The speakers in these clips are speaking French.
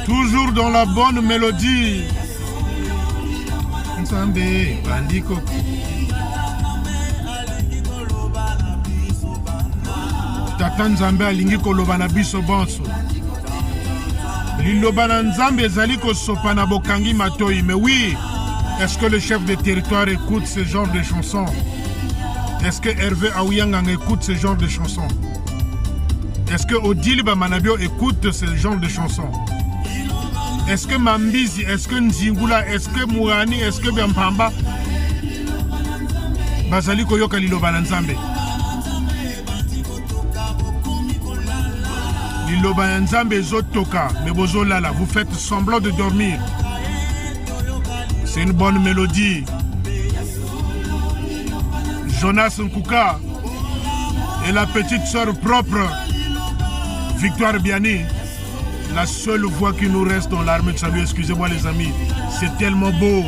Toujours dans la bonne mélodie. Nzambe bandiko. Tata Nzambe alingi koloba na biso bonso. Liloba na Nzambe ezali kosopa na bokangi matoi. Mais oui, est-ce que le chef de territoire écoute ce genre de chansons? Est-ce que Hervé Aouyangang écoute ce genre de chansons? Est-ce que Odile Bamanabio écoute ce genre de chansons? Est-ce que Mambizi, est-ce que Nzingula, est-ce que Mourani, est-ce que Biampamba Bazali Koyoka Liloba na Nzambe? Liloba na Nzambe Zotoka, mais Bozolala, vous faites semblant de dormir. C'est une bonne mélodie. Jonas Nkuka et la petite sœur propre, Victoire Biani. La seule voix qui nous reste dans l'armée de salut, excusez-moi les amis, c'est tellement beau.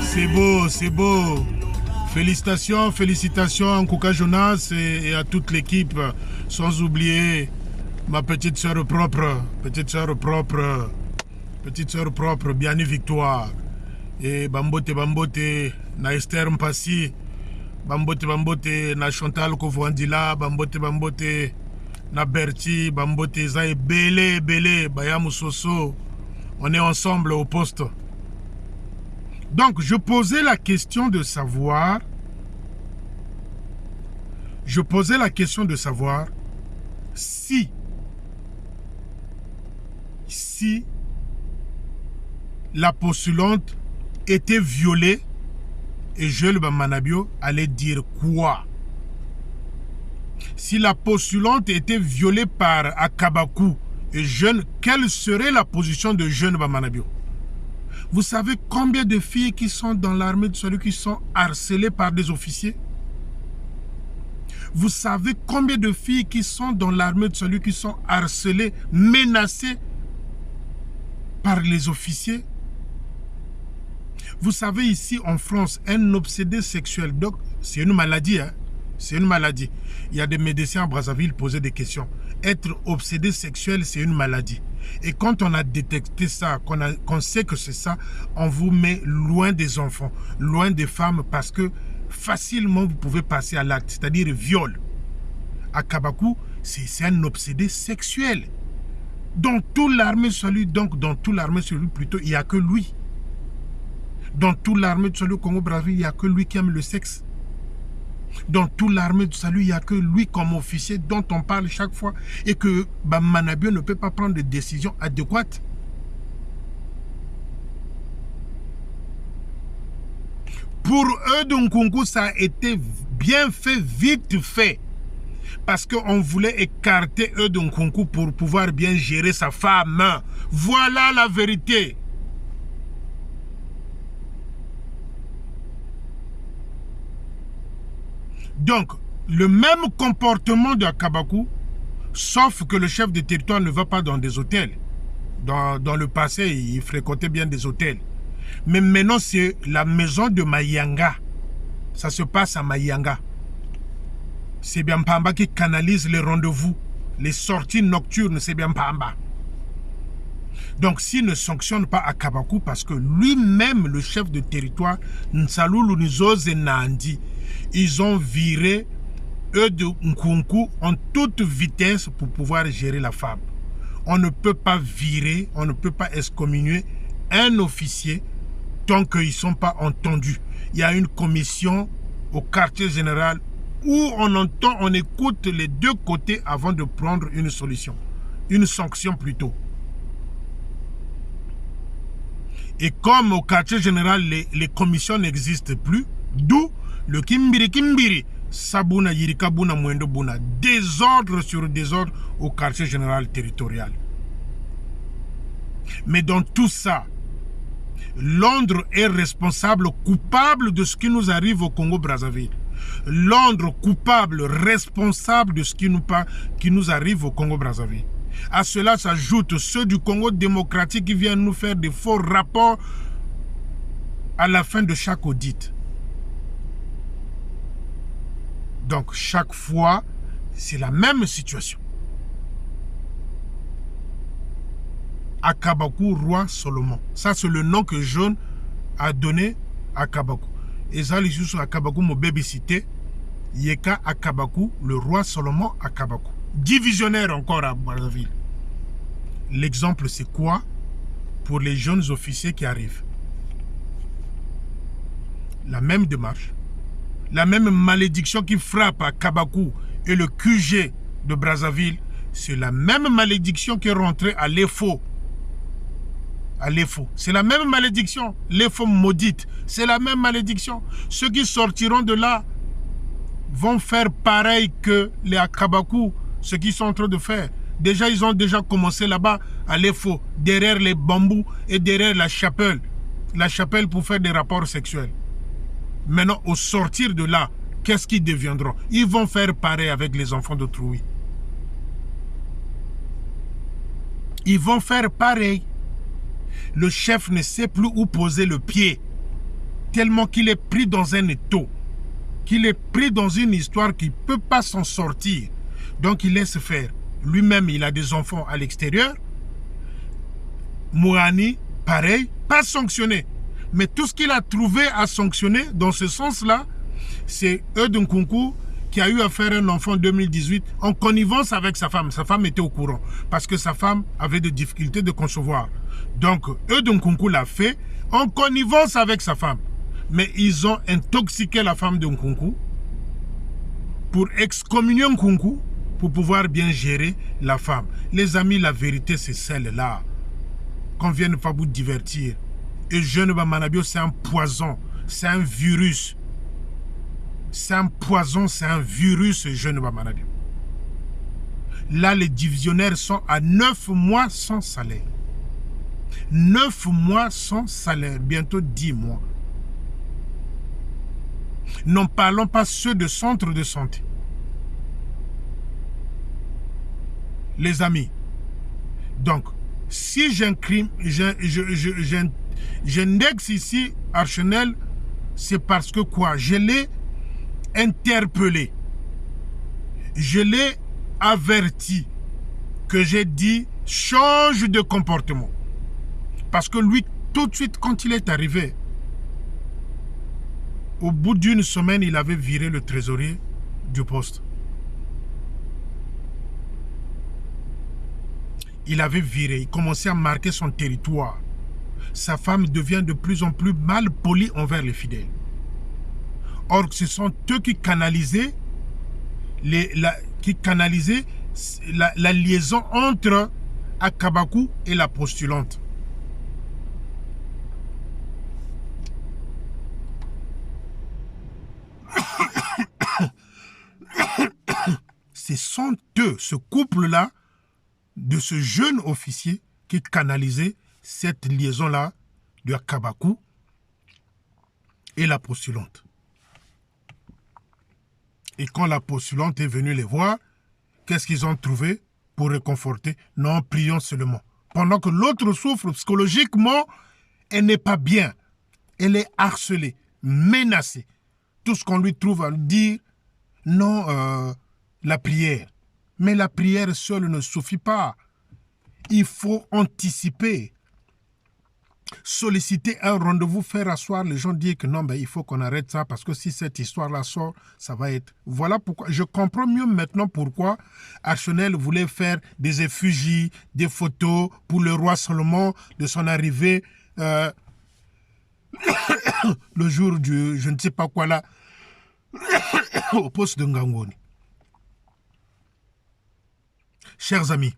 C'est beau, c'est beau. Félicitations, félicitations à Nkuka Jonas et à toute l'équipe, sans oublier ma petite sœur propre, Biani Victoire. Et Bambote na Esther Mpassi, Bambote na Chantal Kovwandila, Bambote na Berti, Bambote Zaye Belé, Bayamou Soso. On est ensemble au poste. Donc, je posais la question de savoir si la postulante était violée et Joël Bamanabio allait dire quoi? Si la postulante était violée par Akabakou et Jeune, quelle serait la position de Jeune Bamanabio? Vous savez combien de filles qui sont dans l'armée de celui qui sont harcelées par des officiers? Vous savez combien de filles qui sont dans l'armée de celui qui sont harcelées, menacées par les officiers? Vous savez, ici en France, un obsédé sexuel, donc c'est une maladie, hein? C'est une maladie. Il y a des médecins à Brazzaville posaient des questions. Être obsédé sexuel, c'est une maladie. Et quand on a détecté ça, qu'on sait que c'est ça, on vous met loin des enfants, loin des femmes, parce que facilement vous pouvez passer à l'acte, c'est-à-dire viol. À Kabakou, c'est un obsédé sexuel. Dans toute l'armée de salut, plutôt, il n'y a que lui. Dans toute l'armée de salut Congo-Brazzaville, il n'y a que lui qui aime le sexe. Dans toute l'armée de salut, il n'y a que lui comme officier dont on parle chaque fois et que Manabio ne peut pas prendre de décisions adéquates. Pour eux de Nkunku, ça a été bien fait, vite fait. Parce qu'on voulait écarter eux de Nkunku pour pouvoir bien gérer sa femme. Voilà la vérité. Donc, le même comportement de Akabakou, sauf que le chef de territoire ne va pas dans des hôtels. Dans le passé, il fréquentait bien des hôtels. Mais maintenant, c'est la maison de Mayanga. Ça se passe à Mayanga. C'est bien Pamba qui canalise les rendez-vous, les sorties nocturnes, c'est bien Pamba. Donc, s'il ne sanctionne pas Akabakou, parce que lui-même, le chef de territoire, Nsalou Lunizoze Nandi, ils ont viré eux de Nkunku en toute vitesse pour pouvoir gérer la femme. On ne peut pas virer, on ne peut pas excommunier un officier tant qu'ils ne sont pas entendus. Il y a une commission au quartier général où on écoute les deux côtés avant de prendre une solution, une sanction plutôt. Et comme au quartier général, les commissions n'existent plus, d'où Le Kimbiri Kimbiri, Sabuna Yirikabuna Mwendo Buna, désordre sur désordre au quartier général territorial. Mais dans tout ça, Londres est responsable, coupable de ce qui nous arrive au Congo-Brazzaville. Londres coupable, responsable de ce qui nous arrive au Congo-Brazzaville. À cela s'ajoutent ceux du Congo démocratique qui viennent nous faire des faux rapports à la fin de chaque audit. Donc chaque fois, c'est la même situation. Akabakou, roi Solomon. Ça, c'est le nom que John a donné à Akabakou. Et ça, les sous Akabakou, mon bébé cité, Yeka Akabakou, le roi Solomon Akabakou. Divisionnaire encore à Brazzaville. L'exemple, c'est quoi pour les jeunes officiers qui arrivent? La même démarche, la même malédiction qui frappe à Kabakou et le QG de Brazzaville, c'est la même malédiction qui est rentrée à l'EFO. À l'EFO. C'est la même malédiction. L'EFO maudite. C'est la même malédiction. Ceux qui sortiront de là vont faire pareil que les Akabakou, ce qu'ils sont en train de faire. Déjà, ils ont déjà commencé là-bas à l'EFO, derrière les bambous et derrière la chapelle. La chapelle pour faire des rapports sexuels. Maintenant, au sortir de là, qu'est-ce qu'ils deviendront? Ils vont faire pareil avec les enfants d'autrui. Ils vont faire pareil. Le chef ne sait plus où poser le pied, tellement qu'il est pris dans un étau, qu'il est pris dans une histoire qu'il ne peut pas s'en sortir. Donc il laisse faire. Lui-même, il a des enfants à l'extérieur. Mouani, pareil, pas sanctionné. Mais tout ce qu'il a trouvé à sanctionner dans ce sens-là, c'est Nkunku qui a eu à faire un enfant en 2018 en connivence avec sa femme. Sa femme était au courant parce que sa femme avait des difficultés de concevoir. Donc, Nkunku l'a fait en connivence avec sa femme. Mais ils ont intoxiqué la femme de Nkunku pour excommunier Nkunku pour pouvoir bien gérer la femme. Les amis, la vérité, c'est celle-là. Qu'on vienne pas vous divertir. Et Jeune Bamanabio, c'est un poison, c'est un virus. C'est un poison, c'est un virus, Jeune Bamanabio. Là, les divisionnaires sont à 9 mois sans salaire. 9 mois sans salaire, bientôt 10 mois. N'en parlons pas ceux de centres de santé. Les amis, donc, si j'indexe ici Archenel, c'est parce que quoi? Je l'ai interpellé. Je l'ai averti que j'ai dit change de comportement. Parce que lui, tout de suite, quand il est arrivé, au bout d'une semaine, il avait viré le trésorier du poste. Il avait viré, il commençait à marquer son territoire. Sa femme devient de plus en plus mal polie envers les fidèles. Or, ce sont eux qui canalisaient la liaison entre Akabakou et la postulante. Ce sont eux, ce couple-là, de ce jeune officier qui canalisait cette liaison-là de Akabakou et la postulante. Et quand la postulante est venue les voir, qu'est-ce qu'ils ont trouvé pour réconforter? Non, prions seulement. Pendant que l'autre souffre psychologiquement, elle n'est pas bien. Elle est harcelée, menacée. Tout ce qu'on lui trouve à dire, non, la prière. Mais la prière seule ne suffit pas. Il faut anticiper. Solliciter un rendez-vous, faire asseoir les gens, dire que non, ben, il faut qu'on arrête ça parce que si cette histoire-là sort, ça va être... Voilà pourquoi. Je comprends mieux maintenant pourquoi Archenel voulait faire des effigies, des photos pour le roi Salomon de son arrivée le jour du... je ne sais pas quoi là, au poste de Ngangoni. Chers amis,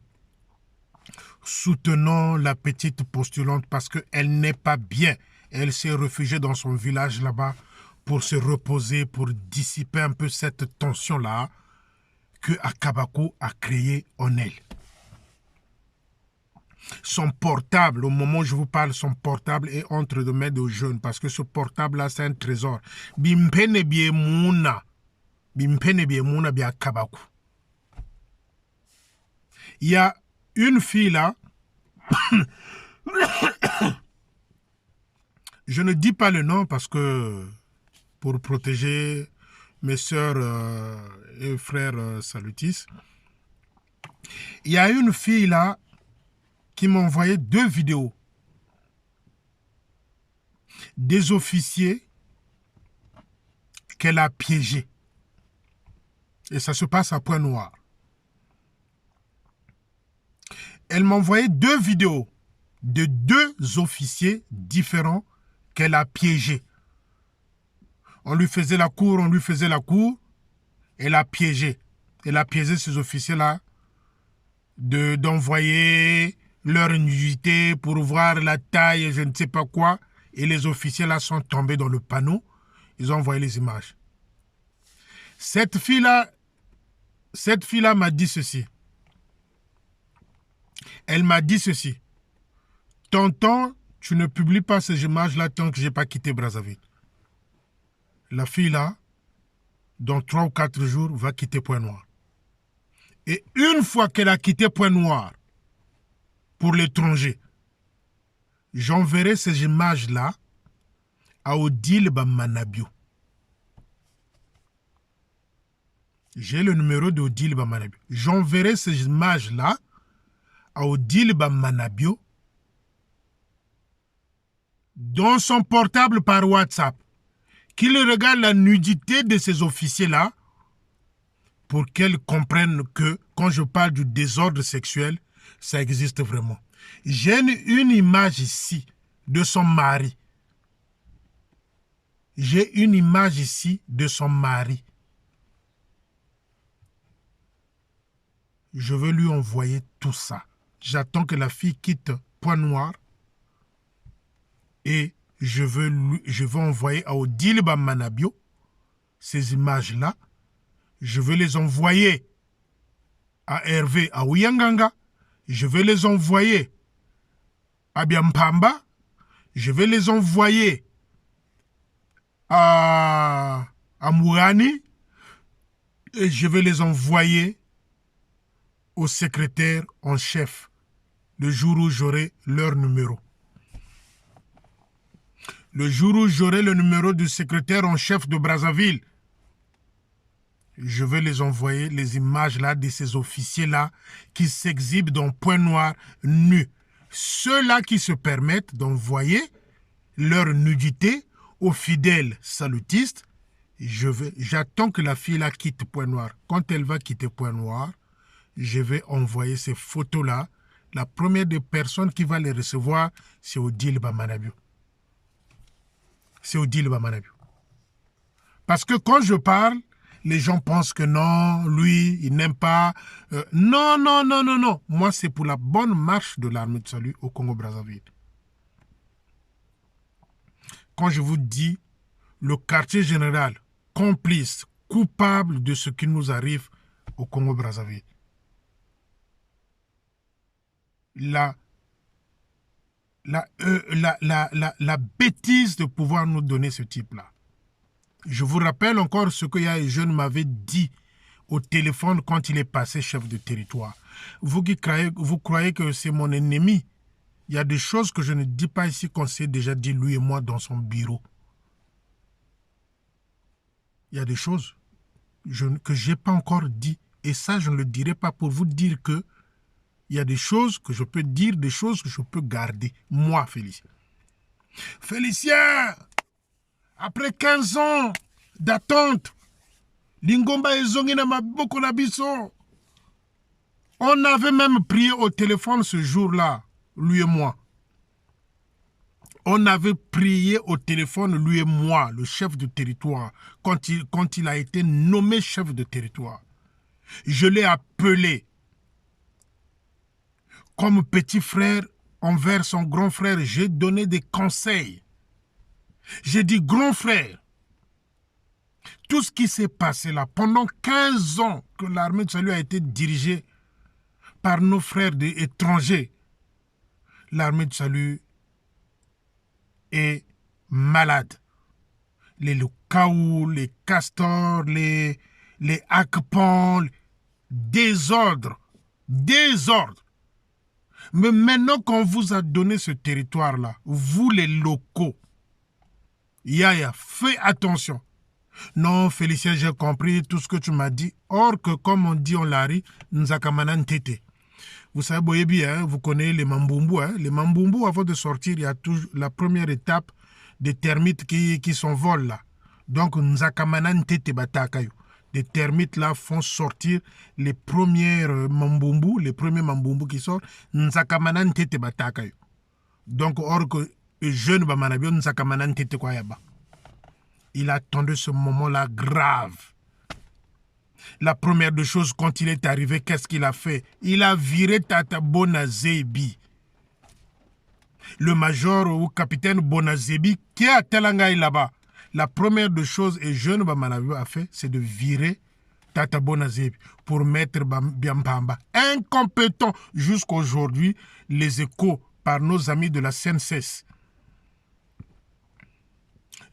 soutenons la petite postulante parce qu'elle n'est pas bien. Elle s'est réfugiée dans son village là-bas pour se reposer, pour dissiper un peu cette tension-là que Akabakou a créée en elle. Son portable, au moment où je vous parle, son portable est entre les mains de jeunes parce que ce portable-là, c'est un trésor. Bimpene bie mouna. Bimpene bie mouna bie Akabakou. Il y a une fille là. Je ne dis pas le nom parce que pour protéger mes sœurs et frères salutis. Il y a une fille là qui m'a envoyé 2 vidéos. Des officiers qu'elle a piégés. Et ça se passe à Pointe-Noire. Elle m'a envoyé 2 vidéos de 2 officiers différents qu'elle a piégés. On lui faisait la cour, elle a piégé. Elle a piégé ces officiers-là d'envoyer leur nudité pour voir la taille, je ne sais pas quoi. Et les officiers-là sont tombés dans le panneau. Ils ont envoyé les images. Cette fille-là m'a dit ceci. Elle m'a dit ceci. Tonton, tu ne publies pas ces images-là tant que je n'ai pas quitté Brazzaville. La fille-là, dans 3 ou 4 jours, va quitter Pointe-Noire. Et une fois qu'elle a quitté Pointe-Noire pour l'étranger, j'enverrai ces images-là à Odile Bamanabio. J'ai le numéro d'Odile Bamanabio. J'enverrai ces images-là à Odile Bamanabio dans son portable par WhatsApp. Qu'il regarde la nudité de ces officiers-là pour qu'elle comprenne que quand je parle du désordre sexuel, ça existe vraiment. J'ai une image ici de son mari. J'ai une image ici de son mari. Je veux lui envoyer tout ça. J'attends que la fille quitte Pointe-Noire et je veux envoyer à Odile Bamanabio ces images-là. Je veux les envoyer à Hervé, à Ouyanganga. Je vais les envoyer à Biampamba. Je vais les envoyer à Mourani. Et je vais les envoyer au secrétaire en chef le jour où j'aurai leur numéro. Le jour où j'aurai le numéro du secrétaire en chef de Brazzaville, je vais les envoyer les images là de ces officiers-là qui s'exhibent dans Pointe-Noire nus. Ceux-là qui se permettent d'envoyer leur nudité aux fidèles salutistes. J'attends que la fille là quitte Pointe-Noire. Quand elle va quitter Pointe-Noire, je vais envoyer ces photos-là. La première des personnes qui va les recevoir, c'est Odile Bamanabio. C'est Odile Bamanabio. Parce que quand je parle, les gens pensent que non, lui, il n'aime pas. Non, non, non, non, non. Moi, c'est pour la bonne marche de l'armée de salut au Congo-Brazzaville. Quand je vous dis le quartier général, complice, coupable de ce qui nous arrive au Congo-Brazzaville. La bêtise de pouvoir nous donner ce type-là. Je vous rappelle encore ce que Yaya Jeune m'avait dit au téléphone quand il est passé chef de territoire. Vous croyez que c'est mon ennemi. Il y a des choses que je ne dis pas ici qu'on s'est déjà dit lui et moi dans son bureau. Il y a des choses que je n'ai pas encore dit. Et ça, je ne le dirai pas pour vous dire que il y a des choses que je peux dire, des choses que je peux garder. Moi, Félicien. Félicien, après 15 ans d'attente, Lingomba et Zongina Maboko Nabiso, on avait même prié au téléphone ce jour-là, lui et moi. On avait prié au téléphone, lui et moi, le chef de territoire, quand il a été nommé chef de territoire. Je l'ai appelé comme petit frère envers son grand frère. J'ai donné des conseils. J'ai dit, grand frère, Tout ce qui s'est passé là, pendant 15 ans que l'armée de salut a été dirigée par nos frères étrangers, l'armée de salut est malade. Les Lukaou, les Castors, les Akpan, désordre. Mais maintenant qu'on vous a donné ce territoire-là, vous les locaux, Yaya, fais attention. Non, Félicien, j'ai compris tout ce que tu m'as dit. Or que, comme on dit en Lari, Nzakamanan Tete. Vous savez, Boyebi, hein, vous connaissez les Mambumbu. Hein. Les Mambumbu, avant de sortir, il y a toujours la première étape des termites qui s'envolent là. Donc, Nzakamanan Tete Batakayo. Les termites là font sortir les premiers Mambumbu qui sortent. Nzakamanan Tete Batakayo. Donc, or que jeune Bamanabio, Nzakamanan Tete Kwayaba. Il a attendu ce moment-là grave. La première des choses, quand il est arrivé, qu'est-ce qu'il a fait? Il a viré Tata Bonazebi. Le major ou capitaine Bonazebi, qui est à Telangaï là-bas. La première des choses, et jeune Bamanabio a fait, c'est de virer Tata Bonazebi pour mettre Biampamba. Incompétent jusqu'à aujourd'hui, les échos par nos amis de la CNCS.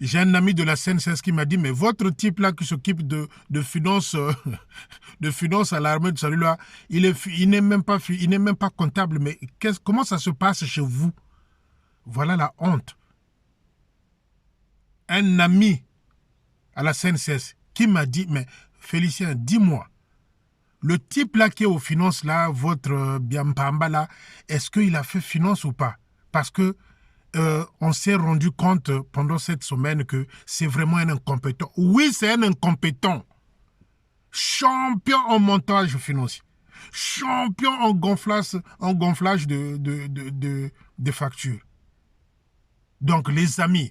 J'ai un ami de la CNCS qui m'a dit, mais votre type là qui s'occupe de finances à l'armée de salut là, il n'est même pas comptable, mais comment ça se passe chez vous? Voilà la honte. Un ami à la CNCS qui m'a dit, mais Félicien, dis-moi, le type là qui est aux finances là, votre Biampamba là, est-ce qu'il a fait finance ou pas? Parce que on s'est rendu compte pendant cette semaine que c'est vraiment un incompétent. Oui, c'est un incompétent. Champion en montage financier. Champion en gonflage de factures. Donc, les amis,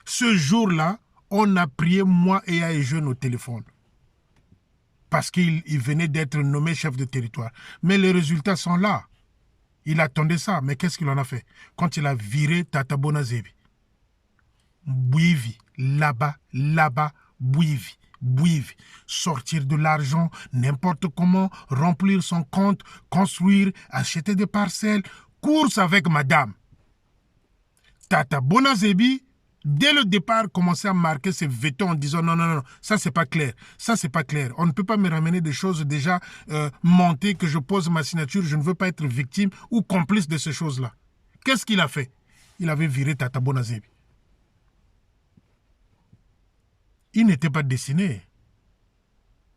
ce jour-là, on a prié moi et un jeune au téléphone. Parce qu'il venait d'être nommé chef de territoire. Mais les résultats sont là. Il attendait ça, mais qu'est-ce qu'il en a fait? Quand il a viré Tata Bonazebi. Bouivi, là-bas, bouivi. Sortir de l'argent, n'importe comment, remplir son compte, construire, acheter des parcelles, course avec madame. Tata Bonazebi, dès le départ, commençait à marquer ses vétos en disant non, ça c'est pas clair, On ne peut pas me ramener des choses déjà montées que je pose ma signature, je ne veux pas être victime ou complice de ces choses-là. Qu'est-ce qu'il a fait? Il avait viré Tata Bonazebi. Il n'était pas destiné.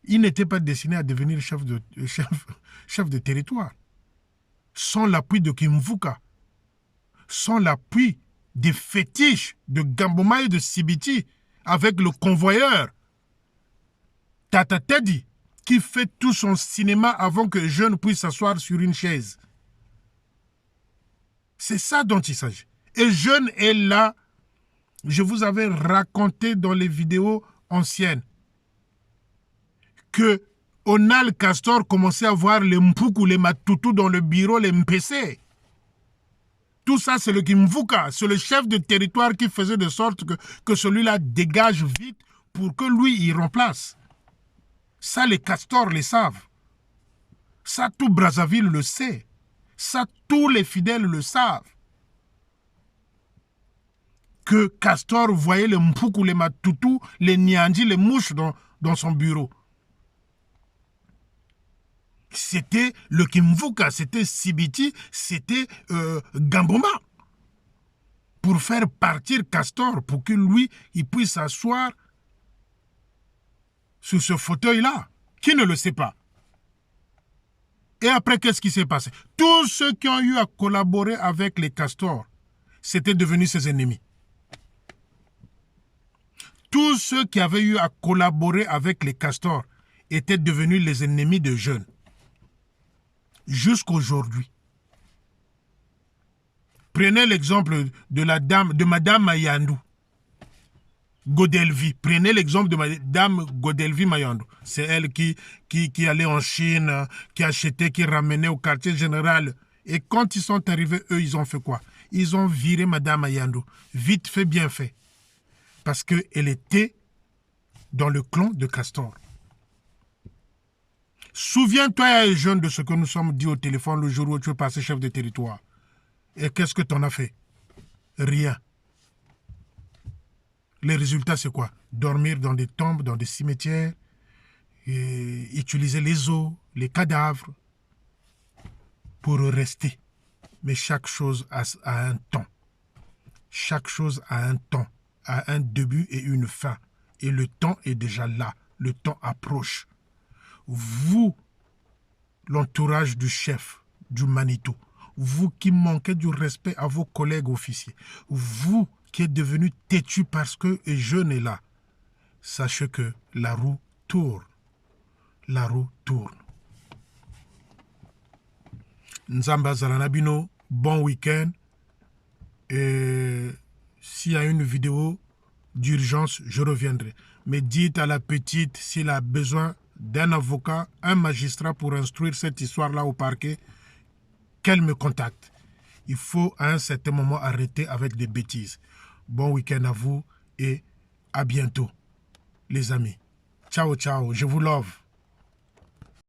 Il n'était pas destiné à devenir chef de territoire. Sans l'appui de Kimvuka, sans l'appui des fétiches de Gamboma et de Sibiti avec le convoyeur Tata Teddy qui fait tout son cinéma avant que jeune puisse s'asseoir sur une chaise. C'est ça dont il s'agit. Et jeune est là. Je vous avais raconté dans les vidéos anciennes que Onal Castor commençait à voir les Mpuku, les Matutu dans le bureau, les MPC. Tout ça, c'est le Kimvuka, c'est le chef de territoire qui faisait de sorte que celui-là dégage vite pour que lui, il remplace. Ça, les Castors le savent. Ça, tout Brazzaville le sait. Ça, tous les fidèles le savent. Que Castor voyait les Mpuku, les Matutu, les Nyandji, les mouches dans son bureau. C'était le Kimvuka, c'était Sibiti, c'était Gamboma. Pour faire partir Castor, pour que lui, il puisse s'asseoir sur ce fauteuil-là. Qui ne le sait pas? Et après, qu'est-ce qui s'est passé? Tous ceux qui ont eu à collaborer avec les Castors, c'était devenu ses ennemis. Tous ceux qui avaient eu à collaborer avec les Castors étaient devenus les ennemis de jeunes. Jusqu'aujourd'hui. Prenez l'exemple de Madame Mayandou Godelvi. Prenez l'exemple de Madame Godelvi Mayandou. C'est elle qui allait en Chine, qui achetait, qui ramenait au quartier général. Et quand ils sont arrivés, eux, ils ont fait quoi? Ils ont viré Madame Mayandou. Vite fait, bien fait. Parce qu'elle était dans le clan de Castor. Souviens-toi, jeune, de ce que nous sommes dit au téléphone le jour où tu es passé chef de territoire. Et qu'est-ce que tu en as fait? Rien. Les résultats, c'est quoi? Dormir dans des tombes, dans des cimetières, et utiliser les os, les cadavres, pour rester. Mais chaque chose a un temps. Chaque chose a un temps, a un début et une fin. Et le temps est déjà là. Le temps approche. Vous, l'entourage du chef du Manitou, vous qui manquez du respect à vos collègues officiers, vous qui êtes devenu têtu parce que jeune est là, sachez que la roue tourne. La roue tourne. Nzamba Zalanabino, bon week-end. Et s'il y a une vidéo d'urgence, je reviendrai. Mais dites à la petite s'il a besoin d'un avocat, un magistrat pour instruire cette histoire-là au parquet, qu'elle me contacte. Il faut à un certain moment arrêter avec des bêtises. Bon week-end à vous et à bientôt, les amis. Ciao, ciao. Je vous love.